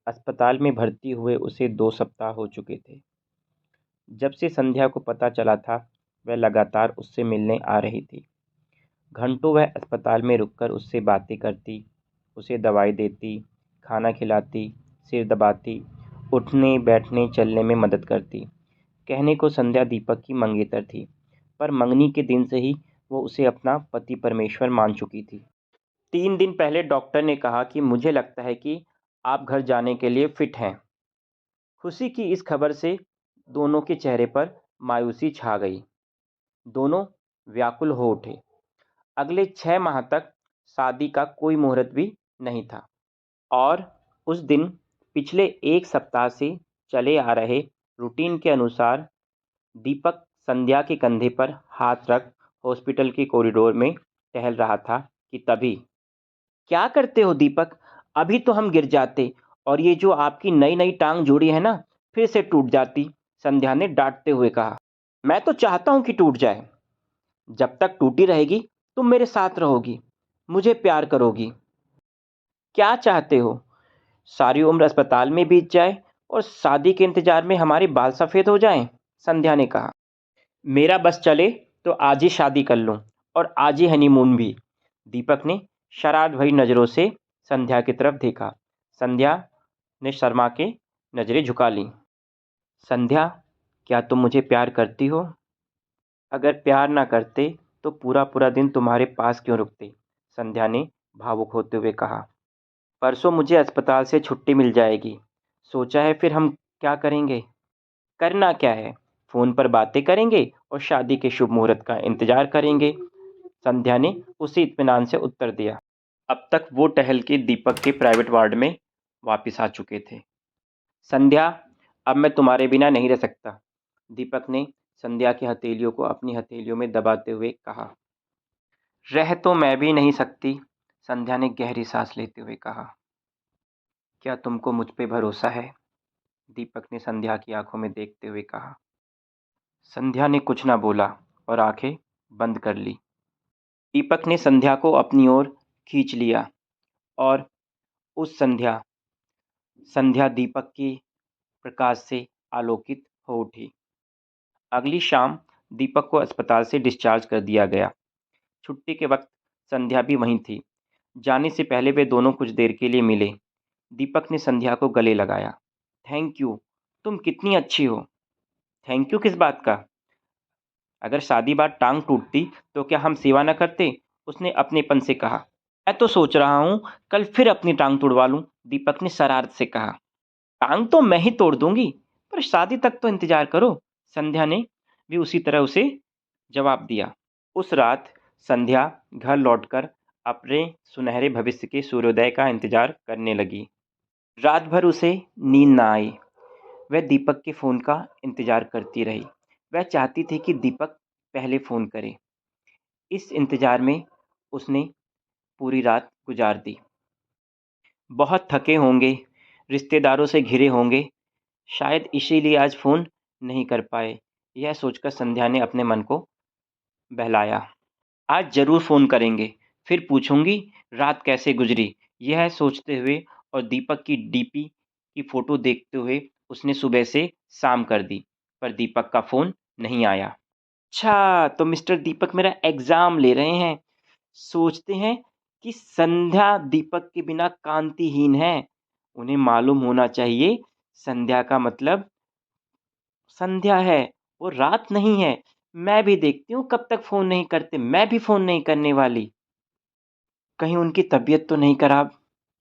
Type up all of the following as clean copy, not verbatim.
अस्पताल में भर्ती हुए उसे 2 सप्ताह हो चुके थे। जब से संध्या को पता चला था, वह लगातार उससे मिलने आ रही थी। घंटों वह अस्पताल में रुककर उससे बातें करती, उसे दवाई देती, खाना खिलाती, सिर दबाती, उठने, बैठने, चलने में मदद करती। कहने को संध्या दीपक की मंगेतर थी, पर मंगनी के दिन से ही वो उसे अपना पति परमेश्वर मान चुकी थी। 3 दिन पहले डॉक्टर ने कहा कि मुझे लगता है कि आप घर जाने के लिए फिट हैं। खुशी की इस खबर से दोनों के चेहरे पर मायूसी छा गई। दोनों व्याकुल हो उठे। अगले 6 माह तक शादी का कोई मुहूर्त भी नहीं था और उस दिन पिछले 1 सप्ताह से चले आ रहे रूटीन के अनुसार दीपक संध्या के कंधे पर हाथ रख हॉस्पिटल के कॉरिडोर में टहल रहा था कि तभी, क्या करते हो दीपक? अभी तो हम गिर जाते और ये जो आपकी नई नई टांग जोड़ी है ना, फिर से टूट जाती, संध्या ने डांटते हुए कहा। मैं तो चाहता हूं कि टूट जाए। जब तक टूटी रहेगी तुम मेरे साथ रहोगी, मुझे प्यार करोगी। क्या चाहते हो? सारी उम्र अस्पताल में बीत जाए और शादी के इंतजार में हमारे बाल सफ़ेद हो जाएं? संध्या ने कहा। मेरा बस चले तो आज ही शादी कर लूं और आज ही हनीमून भी। दीपक ने शरारत भरी नज़रों से संध्या की तरफ देखा। संध्या ने शर्मा के नज़रें झुका लीं। संध्या, क्या तुम मुझे प्यार करती हो? अगर प्यार ना करते तो पूरा पूरा दिन तुम्हारे पास क्यों रुकते? संध्या ने भावुक होते हुए कहा। परसों मुझे अस्पताल से छुट्टी मिल जाएगी। सोचा है फिर हम क्या करेंगे? करना क्या है? फ़ोन पर बातें करेंगे और शादी के शुभ मुहूर्त का इंतज़ार करेंगे। संध्या ने उसी इत्मीनान से उत्तर दिया। अब तक वो टहल के दीपक के प्राइवेट वार्ड में वापस आ चुके थे। संध्या, अब मैं तुम्हारे बिना नहीं रह सकता, दीपक ने संध्या की हथेलियों को अपनी हथेलियों में दबाते हुए कहा। रह तो मैं भी नहीं सकती, संध्या ने गहरी सांस लेते हुए कहा। क्या तुमको मुझ पे भरोसा है? दीपक ने संध्या की आंखों में देखते हुए कहा। संध्या ने कुछ न बोला और आंखें बंद कर ली। दीपक ने संध्या को अपनी ओर खींच लिया और उस संध्या संध्या दीपक के प्रकाश से आलोकित हो उठी। अगली शाम दीपक को अस्पताल से डिस्चार्ज कर दिया गया। छुट्टी के वक्त संध्या भी वहीं थी। जाने से पहले वे दोनों कुछ देर के लिए मिले। दीपक ने संध्या को गले लगाया। थैंक यू, तुम कितनी अच्छी हो। थैंक यू किस बात का? अगर शादी बाद टांग टूटती तो क्या हम सेवा न करते? उसने अपनेपन से कहा। मैं तो सोच रहा हूँ कल फिर अपनी टांग तुड़वा लूँ, दीपक ने शरारत से कहा। टांग तो मैं ही तोड़ दूंगी, पर शादी तक तो इंतजार करो, संध्या ने भी उसी तरह उसे जवाब दिया। उस रात संध्या घर लौटकर अपने सुनहरे भविष्य के सूर्योदय का इंतजार करने लगी। रात भर उसे नींद न आई। वह दीपक के फ़ोन का इंतजार करती रही। वह चाहती थी कि दीपक पहले फ़ोन करे। इस इंतजार में उसने पूरी रात गुजार दी। बहुत थके होंगे, रिश्तेदारों से घिरे होंगे, शायद इसीलिए आज फ़ोन नहीं कर पाए, यह सोचकर संध्या ने अपने मन को बहलाया। आज ज़रूर फ़ोन करेंगे, फिर पूछूंगी रात कैसे गुजरी, यह सोचते हुए और दीपक की डीपी की फ़ोटो देखते हुए उसने सुबह से शाम कर दी, पर दीपक का फ़ोन नहीं आया। अच्छा, तो मिस्टर दीपक मेरा एग्ज़ाम ले रहे हैं। सोचते हैं कि संध्या दीपक के बिना कांतिहीन है। उन्हें मालूम होना चाहिए संध्या का मतलब संध्या है, वो रात नहीं है। मैं भी देखती हूँ कब तक फ़ोन नहीं करते, मैं भी फ़ोन नहीं करने वाली। कहीं उनकी तबीयत तो नहीं खराब?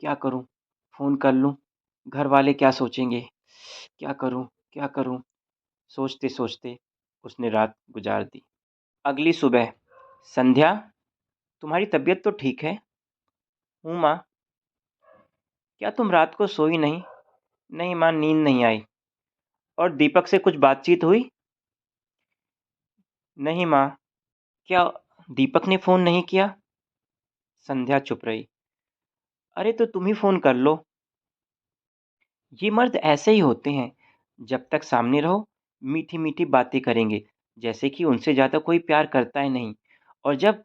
क्या करूँ? फ़ोन कर लूँ, घर वाले क्या सोचेंगे? क्या करूँ, क्या करूँ? सोचते-सोचते उसने रात गुजार दी। अगली सुबह, संध्या, तुम्हारी तबीयत तो ठीक है? हूँ माँ। क्या तुम रात को सोई नहीं? नहीं माँ, नींद नहीं आई। और दीपक से कुछ बातचीत हुई? नहीं माँ। क्या दीपक ने फ़ोन नहीं किया? संध्या चुप रही। अरे तो तुम ही फ़ोन कर लो। ये मर्द ऐसे ही होते हैं, जब तक सामने रहो मीठी-मीठी बातें करेंगे, जैसे कि उनसे ज़्यादा कोई प्यार करता ही नहीं, और जब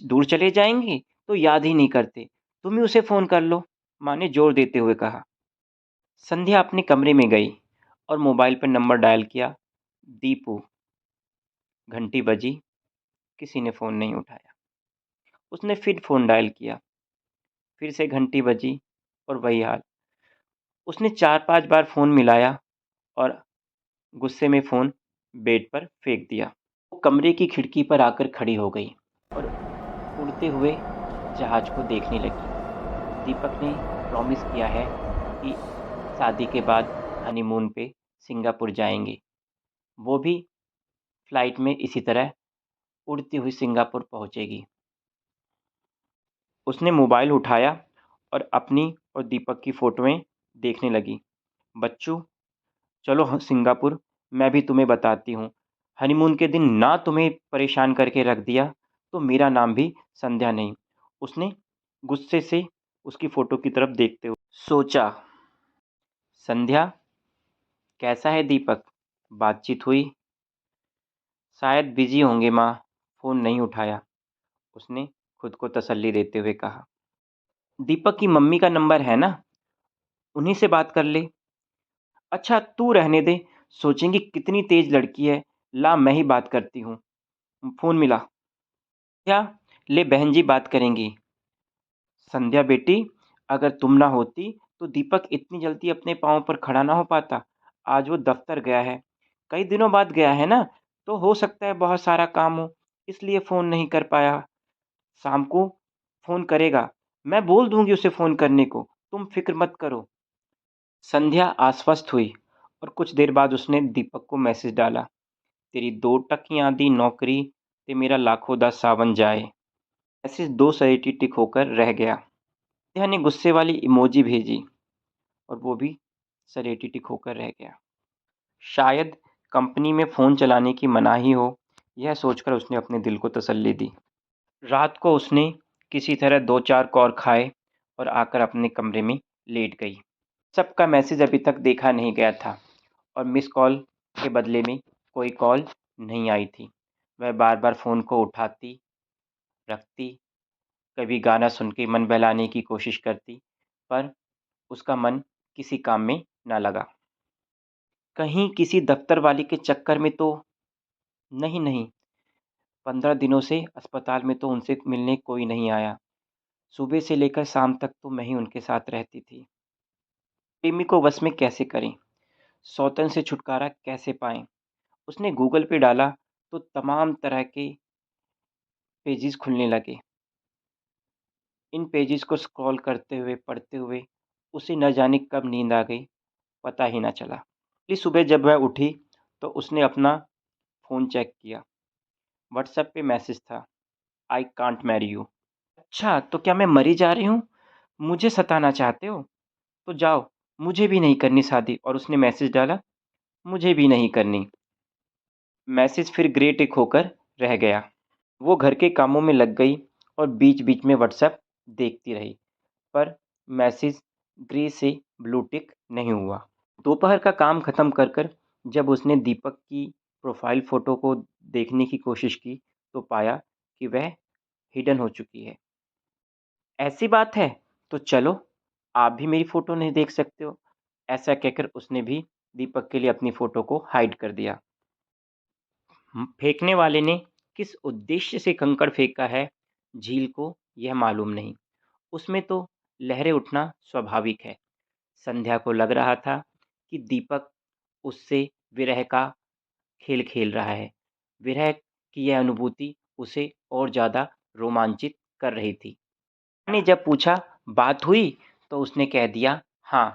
दूर चले जाएंगे तो याद ही नहीं करते। तुम ही उसे फ़ोन कर लो, माँ ने जोर देते हुए कहा। संध्या अपने कमरे में गई और मोबाइल पर नंबर डायल किया। दीपू। घंटी बजी, किसी ने फ़ोन नहीं उठाया। उसने फिर फ़ोन डायल किया, फिर से घंटी बजी और वही हाल। उसने 4-5 बार फ़ोन मिलाया और गुस्से में फ़ोन बेड पर फेंक दिया। वो कमरे की खिड़की पर आकर खड़ी हो गई और उड़ते हुए जहाज़ को देखने लगी। दीपक ने प्रॉमिस किया है कि शादी के बाद हनीमून पे सिंगापुर जाएंगे। वो भी फ्लाइट में इसी तरह उड़ती हुई सिंगापुर पहुंचेगी। उसने मोबाइल उठाया और अपनी और दीपक की फ़ोटोएं देखने लगी। बच्चों, चलो सिंगापुर, मैं भी तुम्हें बताती हूँ। हनीमून के दिन ना तुम्हें परेशान करके रख दिया तो मेरा नाम भी संध्या नहीं। उसने गुस्से से उसकी फ़ोटो की तरफ देखते हुए सोचा। संध्या, कैसा है दीपक? बातचीत हुई? शायद बिजी होंगे माँ, फ़ोन नहीं उठाया, उसने खुद को तसल्ली देते हुए कहा। दीपक की मम्मी का नंबर है ना, उन्हीं से बात कर ले। अच्छा तू रहने दे, सोचेंगी कितनी तेज लड़की है। ला मैं ही बात करती हूँ, फ़ोन मिला। क्या? ले बहन जी बात करेंगी। संध्या बेटी, अगर तुम ना होती तो दीपक इतनी जल्दी अपने पाँव पर खड़ा ना हो पाता। आज वो दफ्तर गया है, कई दिनों बाद गया है ना, तो हो सकता है बहुत सारा काम हो, इसलिए फ़ोन नहीं कर पाया। शाम को फ़ोन करेगा, मैं बोल दूंगी उसे फ़ोन करने को, तुम फिक्र मत करो। संध्या आश्वस्त हुई और कुछ देर बाद उसने दीपक को मैसेज डाला। तेरी 2 टकियाँ दी नौकरी ते मेरा लाखों दा सावन जाए। मैसेज 2 सरेटी टिक होकर रह गया। संध्या ने गुस्से वाली इमोजी भेजी और वो भी सरेटी टिक होकर रह गया। शायद कंपनी में फ़ोन चलाने की मनाही हो, यह सोचकर उसने अपने दिल को तसल्ली दी। रात को उसने किसी तरह 2-4 कौर खाए और आकर अपने कमरे में लेट गई। सबका मैसेज अभी तक देखा नहीं गया था और मिस कॉल के बदले में कोई कॉल नहीं आई थी। वह बार-बार फ़ोन को उठाती, रखती, कभी गाना सुन के मन बहलाने की कोशिश करती, पर उसका मन किसी काम में ना लगा। कहीं किसी दफ्तर वाली के चक्कर में तो नहीं, 15 दिनों से अस्पताल में तो उनसे मिलने कोई नहीं आया। सुबह से लेकर शाम तक तो मैं ही उनके साथ रहती थी। प्रेमी को वश में कैसे करें? सौतन से छुटकारा कैसे पाएँ? उसने गूगल पे डाला तो तमाम तरह के पेजेस खुलने लगे। इन पेजेस को स्क्रॉल करते हुए, पढ़ते हुए उसे न जाने कब नींद आ गई, पता ही ना चला। अगली सुबह जब वह उठी तो उसने अपना फ़ोन चेक किया। व्हाट्सएप पे मैसेज था, आई कांट मैरी यू। अच्छा, तो क्या मैं मरी जा रही हूँ? मुझे सताना चाहते हो? तो जाओ, मुझे भी नहीं करनी शादी। और उसने मैसेज डाला, मुझे भी नहीं करनी। मैसेज फिर ग्रे टिक होकर रह गया। वो घर के कामों में लग गई और बीच-बीच में व्हाट्सएप देखती रही, पर मैसेज ग्रे से ब्लू टिक नहीं हुआ। दोपहर का काम खत्म कर कर जब उसने दीपक की प्रोफ़ाइल फ़ोटो को देखने की कोशिश की, तो पाया कि वह हिडन हो चुकी है। ऐसी बात है, तो चलो, आप भी मेरी फ़ोटो नहीं देख सकते हो। ऐसा कहकर उसने भी दीपक के लिए अपनी फ़ोटो को हाइड कर दिया। फेंकने वाले ने किस उद्देश्य से कंकड़ फेंका है, झील को यह मालूम नहीं। उसमें तो लहरें उठना स्वाभाविक है। संध्या को लग रहा था कि दीपक उससे विरह का खेल खेल रहा है। विरह की यह अनुभूति उसे और ज़्यादा रोमांचित कर रही थी। ने जब पूछा, बात हुई? तो उसने कह दिया, हाँ।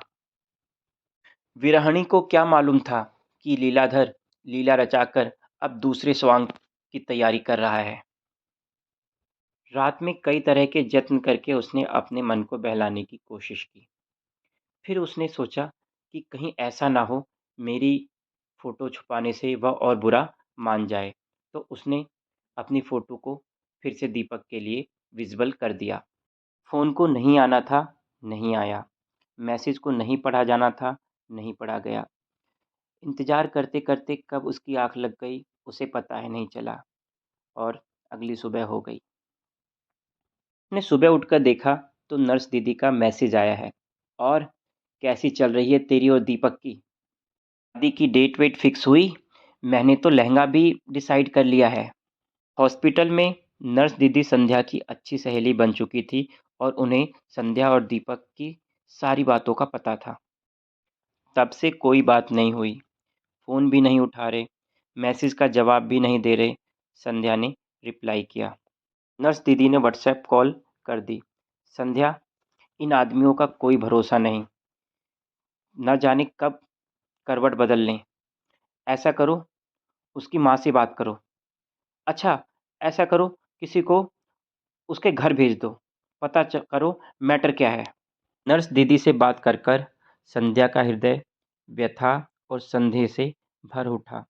विरहिणी को क्या मालूम था कि लीलाधर लीला रचाकर अब दूसरे स्वांग की तैयारी कर रहा है। रात में कई तरह के यत्न करके उसने अपने मन को बहलाने की कोशिश की। फिर उसने सोचा कि कहीं ऐसा ना हो मेरी फ़ोटो छुपाने से वह और बुरा मान जाए। तो उसने अपनी फ़ोटो को फिर से दीपक के लिए विज़िबल कर दिया। फ़ोन को नहीं आना था, नहीं आया। मैसेज को नहीं पढ़ा जाना था, नहीं पढ़ा गया। इंतज़ार करते-करते कब उसकी आँख लग गई, उसे पता ही नहीं चला और अगली सुबह हो गई। उसने सुबह उठकर देखा तो नर्स दीदी का मैसेज आया है और कैसी चल रही है तेरी और दीपक की? शादी की डेट वेट फिक्स हुई? मैंने तो लहंगा भी डिसाइड कर लिया है। हॉस्पिटल में नर्स दीदी संध्या की अच्छी सहेली बन चुकी थी और उन्हें संध्या और दीपक की सारी बातों का पता था। तब से कोई बात नहीं हुई। फ़ोन भी नहीं उठा रहे, मैसेज का जवाब भी नहीं दे रहे। संध्या ने रिप्लाई किया। नर्स दीदी ने व्हाट्सएप कॉल कर दी। संध्या, इन आदमियों का कोई भरोसा नहीं, न जाने कब करवट बदल लें। ऐसा करो, उसकी माँ से बात करो। अच्छा, ऐसा करो, किसी को उसके घर भेज दो, पता करो मैटर क्या है। नर्स दीदी से बात कर कर संध्या का हृदय व्यथा और संदेह से भर उठा।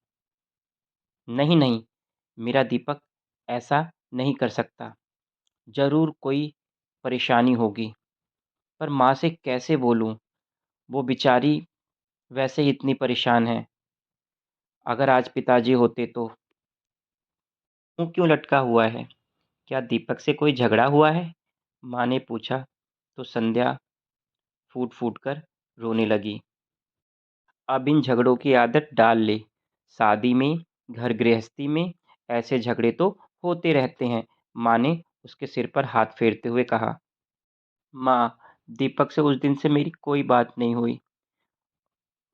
नहीं नहीं, मेरा दीपक ऐसा नहीं कर सकता। जरूर कोई परेशानी होगी, पर माँ से कैसे बोलूँ? वो बेचारी वैसे ही इतनी परेशान है। अगर आज पिताजी होते तो। मुँह क्यों लटका हुआ है? क्या दीपक से कोई झगड़ा हुआ है? माँ ने पूछा तो संध्या फूट फूट कर रोने लगी। अब इन झगड़ों की आदत डाल ले। शादी में, घर गृहस्थी में ऐसे झगड़े तो होते रहते हैं। माँ ने उसके सिर पर हाथ फेरते हुए कहा। माँ, दीपक से उस दिन से मेरी कोई बात नहीं हुई,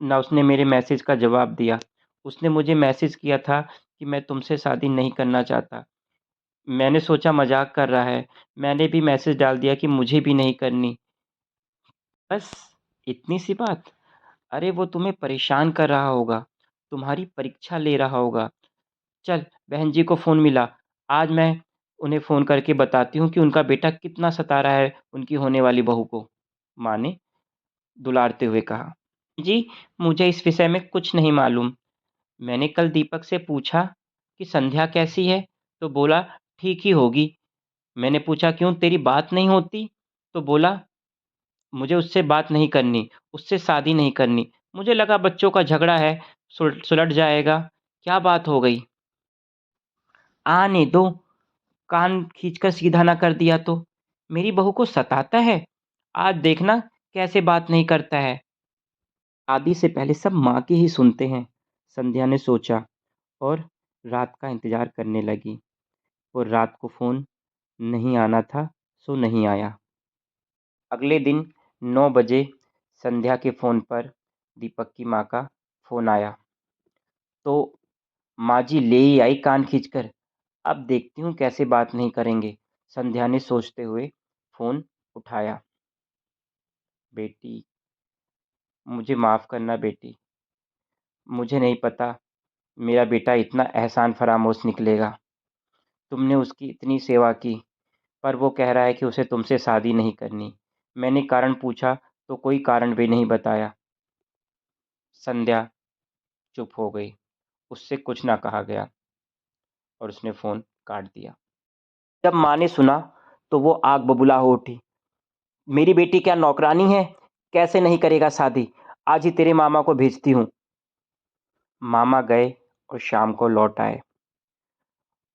ना उसने मेरे मैसेज का जवाब दिया। उसने मुझे मैसेज किया था कि मैं तुमसे शादी नहीं करना चाहता। मैंने सोचा मजाक कर रहा है। मैंने भी मैसेज डाल दिया कि मुझे भी नहीं करनी। बस इतनी सी बात। अरे वो तुम्हें परेशान कर रहा होगा, तुम्हारी परीक्षा ले रहा होगा। चल बहन जी को फ़ोन मिला। आज मैं उन्हें फ़ोन करके बताती हूँ कि उनका बेटा कितना सता रहा है उनकी होने वाली बहू को। माँ ने दुलारते हुए कहा। जी, मुझे इस विषय में कुछ नहीं मालूम। मैंने कल दीपक से पूछा कि संध्या कैसी है, तो बोला ठीक ही होगी। मैंने पूछा क्यों तेरी बात नहीं होती? तो बोला मुझे उससे बात नहीं करनी, उससे शादी नहीं करनी। मुझे लगा बच्चों का झगड़ा है, सुलझ जाएगा। क्या बात हो गई? आने दो, कान खींचकर सीधा ना कर दिया तो। मेरी बहू को सताता है, आज देखना कैसे बात नहीं करता है। शादी से पहले सब माँ की ही सुनते हैं, संध्या ने सोचा और रात का इंतजार करने लगी। और रात को फ़ोन नहीं आना था, सो नहीं आया। अगले दिन 9 बजे संध्या के फ़ोन पर दीपक की माँ का फ़ोन आया। तो माँ जी ले ही आई कान खींचकर। अब देखती हूँ कैसे बात नहीं करेंगे, संध्या ने सोचते हुए फ़ोन उठाया। बेटी, मुझे माफ़ करना बेटी। मुझे नहीं पता मेरा बेटा इतना एहसान फरामोश निकलेगा। तुमने उसकी इतनी सेवा की, पर वो कह रहा है कि उसे तुमसे शादी नहीं करनी। मैंने कारण पूछा तो कोई कारण भी नहीं बताया। संध्या चुप हो गई। उससे कुछ ना कहा गया और उसने फ़ोन काट दिया। जब माँ ने सुना तो वो आग बबूला हो उठी। मेरी बेटी क्या नौकरानी है? कैसे नहीं करेगा शादी? आज ही तेरे मामा को भेजती हूँ। मामा गए और शाम को लौट आए।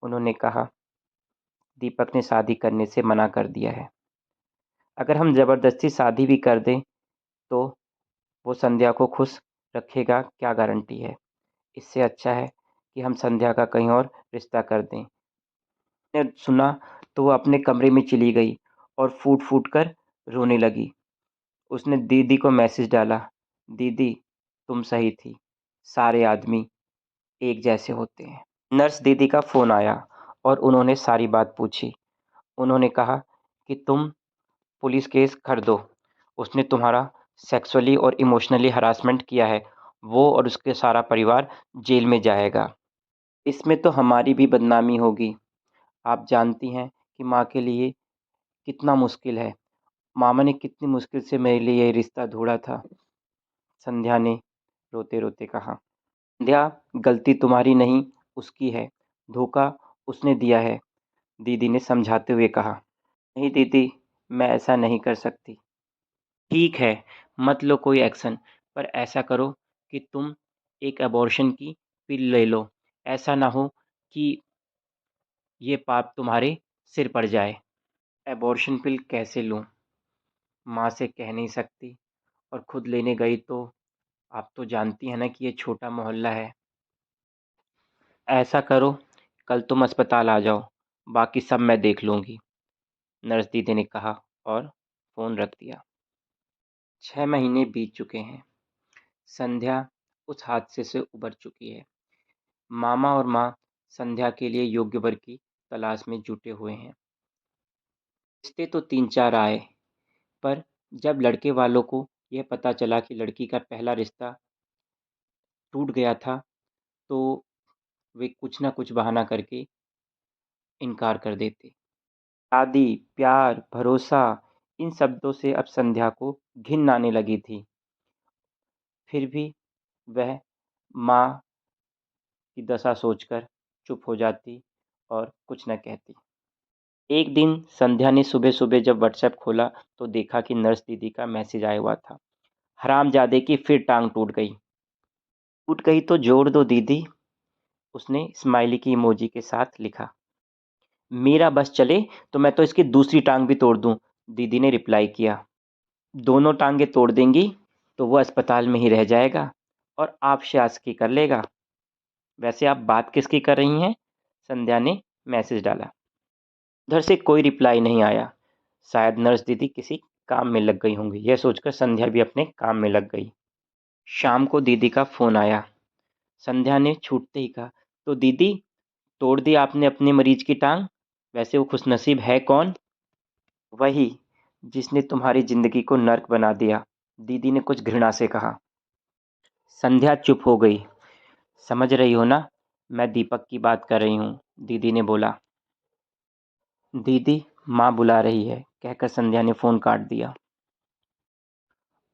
उन्होंने कहा, दीपक ने शादी करने से मना कर दिया है। अगर हम ज़बरदस्ती शादी भी कर दें तो वो संध्या को खुश रखेगा, क्या गारंटी है? इससे अच्छा है कि हम संध्या का कहीं और रिश्ता कर दें। ने सुना तो वो अपने कमरे में चली गई और फूट-फूट कर रोने लगी। उसने दीदी को मैसेज डाला, दीदी तुम सही थी, सारे आदमी एक जैसे होते हैं। नर्स दीदी का फ़ोन आया और उन्होंने सारी बात पूछी। उन्होंने कहा कि तुम पुलिस केस कर दो। उसने तुम्हारा सेक्सुअली और इमोशनली हरासमेंट किया है। वो और उसके सारा परिवार जेल में जाएगा। इसमें तो हमारी भी बदनामी होगी। आप जानती हैं कि माँ के लिए कितना मुश्किल है। मामा ने कितनी मुश्किल से मेरे लिए ये रिश्ता ढूँढा था। संध्या ने रोते-रोते कहा। संध्या, गलती तुम्हारी नहीं, उसकी है। धोखा उसने दिया है, दीदी ने समझाते हुए कहा। नहीं दीदी, मैं ऐसा नहीं कर सकती। ठीक है, मत लो कोई एक्शन, पर ऐसा करो कि तुम एक अबॉर्शन की पिल ले लो। ऐसा ना हो कि ये पाप तुम्हारे सिर पड़ जाए। अबॉर्शन पिल कैसे लूँ? माँ से कह नहीं सकती और खुद लेने गई तो आप तो जानती हैं ना कि ये छोटा मोहल्ला है। ऐसा करो, कल तुम अस्पताल आ जाओ, बाकी सब मैं देख लूँगी, नर्स दीदी ने कहा और फ़ोन रख दिया। 6 महीने बीत चुके हैं। संध्या उस हादसे से उबर चुकी है। मामा और माँ संध्या के लिए योग्य वर की तलाश में जुटे हुए हैं। रिश्ते तो 3-4 आए, पर जब लड़के वालों को यह पता चला कि लड़की का पहला रिश्ता टूट गया था, तो वे कुछ न कुछ बहाना करके इनकार कर देते। शादी, प्यार, भरोसा, इन शब्दों से अब संध्या को घिन आने लगी थी। फिर भी वह माँ की दशा सोचकर चुप हो जाती और कुछ न कहती। एक दिन संध्या ने सुबह-सुबह जब व्हाट्सएप खोला तो देखा कि नर्स दीदी का मैसेज आया हुआ था। हरामजादे की फिर टाँग टूट गई। टूट गई तो जोड़ दो दीदी, उसने स्माइली की इमोजी के साथ लिखा। मेरा बस चले तो मैं तो इसकी दूसरी टाँग भी तोड़ दूँ, दीदी ने रिप्लाई किया। दोनों टाँगें तोड़ देंगी तो वो अस्पताल में ही रह जाएगा और आपसे आशिकी कर लेगा। वैसे आप बात किसकी कर रही हैं? संध्या ने मैसेज डाला। उधर से कोई रिप्लाई नहीं आया। शायद नर्स दीदी किसी काम में लग गई होंगी। यह सोचकर संध्या भी अपने काम में लग गई। शाम को दीदी का फ़ोन आया। संध्या ने छूटते ही कहा, तो दीदी, तोड़ दी आपने अपने मरीज की टाँग? वैसे वो खुशनसीब है कौन? वही, जिसने तुम्हारी ज़िंदगी को नर्क बना दिया, दीदी ने कुछ घृणा से कहा। संध्या चुप हो गई। समझ रही हो ना, मैं दीपक की बात कर रही हूँ, दीदी ने बोला। दीदी, माँ बुला रही है, कहकर संध्या ने फ़ोन काट दिया।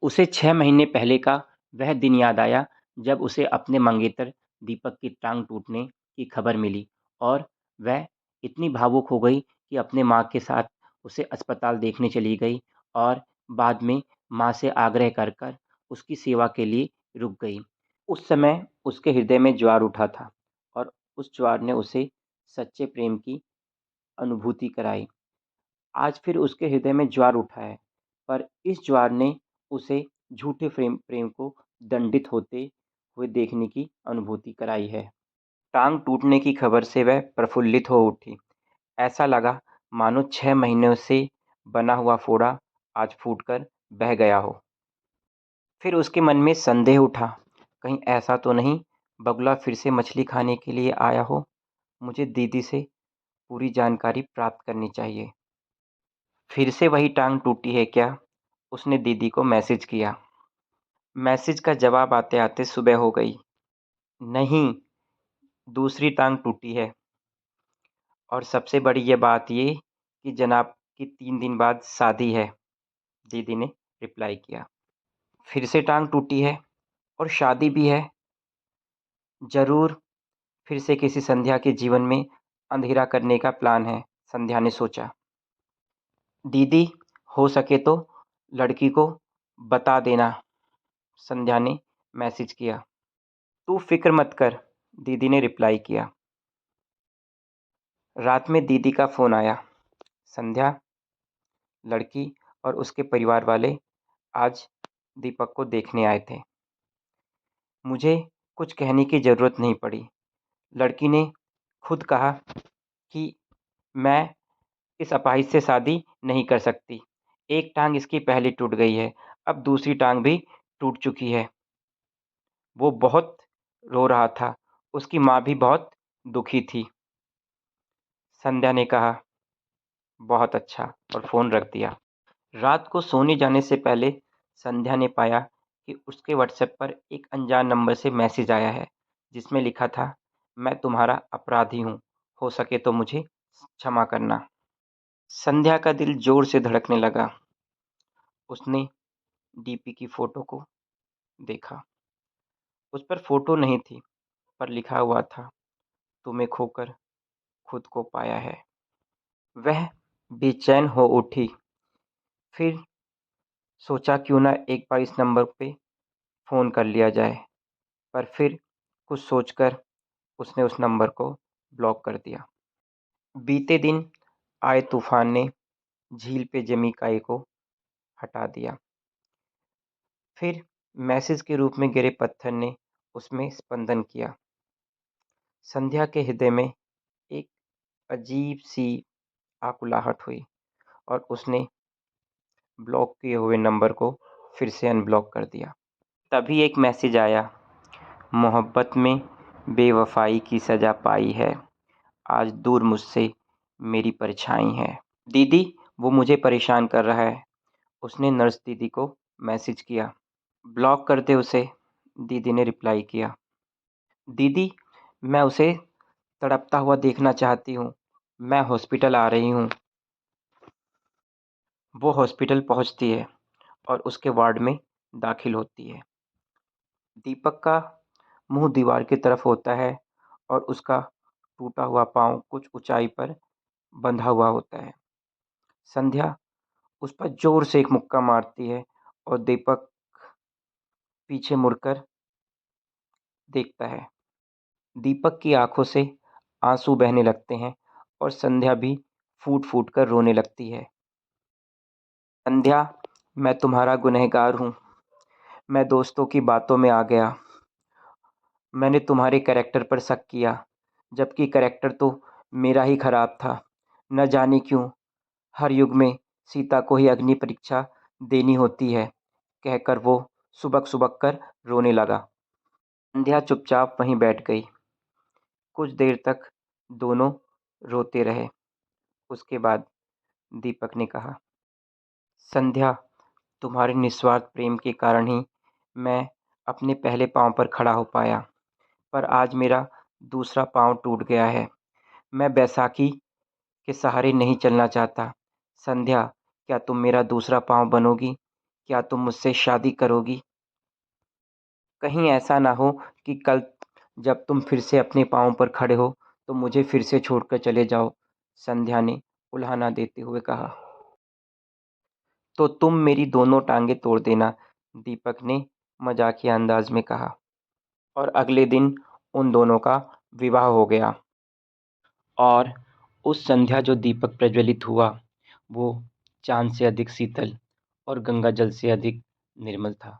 उसे 6 महीने पहले का वह दिन याद आया जब उसे अपने मंगेतर दीपक की टांग टूटने की खबर मिली और वह इतनी भावुक हो गई कि अपने माँ के साथ उसे अस्पताल देखने चली गई और बाद में माँ से आग्रह कर कर उसकी सेवा के लिए रुक गई। उस समय उसके हृदय में ज्वार उठा था और उस ज्वार ने उसे सच्चे प्रेम की अनुभूति कराई। आज फिर उसके हृदय में ज्वार उठा है, पर इस ज्वार ने उसे झूठे प्रेम को दंडित होते हुए देखने की अनुभूति कराई है। टाँग टूटने की खबर से वह प्रफुल्लित हो उठी। ऐसा लगा मानो 6 महीनों से बना हुआ फोड़ा आज फूटकर बह गया हो। फिर उसके मन में संदेह उठा, कहीं ऐसा तो नहीं बगुला फिर से मछली खाने के लिए आया हो? मुझे दीदी से पूरी जानकारी प्राप्त करनी चाहिए। फिर से वही टाँग टूटी है क्या? उसने दीदी को मैसेज किया। मैसेज का जवाब आते-आते सुबह हो गई। नहीं, दूसरी टाँग टूटी है और सबसे बड़ी ये बात ये कि जनाब की 3 दिन बाद शादी है, दीदी ने रिप्लाई किया। फिर से टाँग टूटी है और शादी भी है। ज़रूर फिर से किसी संध्या के जीवन में अंधेरा करने का प्लान है, संध्या ने सोचा। दीदी, हो सके तो लड़की को बता देना, संध्या ने मैसेज किया। तू फ़िक्र मत कर, दीदी ने रिप्लाई किया। रात में दीदी का फ़ोन आया। संध्या, लड़की और उसके परिवार वाले आज दीपक को देखने आए थे। मुझे कुछ कहने की ज़रूरत नहीं पड़ी। लड़की ने खुद कहा कि मैं इस अपाहिज से शादी नहीं कर सकती। एक टाँग इसकी पहले टूट गई है, अब दूसरी टाँग भी टूट चुकी है। वो बहुत रो रहा था। उसकी माँ भी बहुत दुखी थी। संध्या ने कहा, बहुत अच्छा, और फ़ोन रख दिया। रात को सोने जाने से पहले संध्या ने पाया कि उसके व्हाट्सएप पर एक अनजान नंबर से मैसेज आया है, जिसमें लिखा था, मैं तुम्हारा अपराधी हूँ, हो सके तो मुझे क्षमा करना। संध्या का दिल ज़ोर से धड़कने लगा। उसने डीपी की फ़ोटो को देखा। उस पर फ़ोटो नहीं थी, पर लिखा हुआ था, तुम्हें खोकर खुद को पाया है। वह बेचैन हो उठी। फिर सोचा क्यों ना एक बार इस नंबर पे फ़ोन कर लिया जाए, पर फिर कुछ सोचकर उसने उस नंबर को ब्लॉक कर दिया। बीते दिन आए तूफ़ान ने झील पे जमी काई को हटा दिया। फिर मैसेज के रूप में गिरे पत्थर ने उसमें स्पंदन किया। संध्या के हृदय में एक अजीब-सी आकुलाहट हुई और उसने ब्लॉक किए हुए नंबर को फिर से अनब्लॉक कर दिया। तभी एक मैसेज आया, मोहब्बत में बेवफाई की सज़ा पाई है, आज दूर मुझसे मेरी परछाई है। दीदी, वो मुझे परेशान कर रहा है। उसने नर्स दीदी को मैसेज किया। ब्लॉक कर दे उसे, दीदी ने रिप्लाई किया। दीदी, मैं उसे तड़पता हुआ देखना चाहती हूँ। मैं हॉस्पिटल आ रही हूँ। वो हॉस्पिटल पहुँचती है और उसके वार्ड में दाखिल होती है। दीपक का मुंह दीवार की तरफ होता है और उसका टूटा हुआ पाँव कुछ ऊंचाई पर बंधा हुआ होता है। संध्या उस पर जोर से एक मुक्का मारती है और दीपक पीछे मुड़कर देखता है। दीपक की आंखों से आंसू बहने लगते हैं और संध्या भी फूट-फूट कर रोने लगती है। संध्या, मैं तुम्हारा गुनहगार हूँ। मैं दोस्तों की बातों में आ गया। मैंने तुम्हारे कैरेक्टर पर शक किया, जबकि कैरेक्टर तो मेरा ही खराब था। न जाने क्यों हर युग में सीता को ही अग्नि परीक्षा देनी होती है, कहकर वो सुबक-सुबक कर रोने लगा। संध्या चुपचाप वहीं बैठ गई। कुछ देर तक दोनों रोते रहे। उसके बाद दीपक ने कहा, संध्या, तुम्हारे निस्वार्थ प्रेम के कारण ही मैं अपने पहले पाँव पर खड़ा हो पाया, पर आज मेरा दूसरा पाँव टूट गया है। मैं बैसाखी के सहारे नहीं चलना चाहता। संध्या, क्या तुम मेरा दूसरा पाँव बनोगी? क्या तुम मुझसे शादी करोगी? कहीं ऐसा ना हो कि कल जब तुम फिर से अपने पाँव पर खड़े हो तो मुझे फिर से छोड़कर चले जाओ, संध्या ने उल्हाना देते हुए कहा। तो तुम मेरी दोनों टांगें तोड़ देना, दीपक ने मजाकिया अंदाज में कहा। और अगले दिन उन दोनों का विवाह हो गया। और उस संध्या जो दीपक प्रज्वलित हुआ, वो चाँद से अधिक शीतल और गंगा जल से अधिक निर्मल था।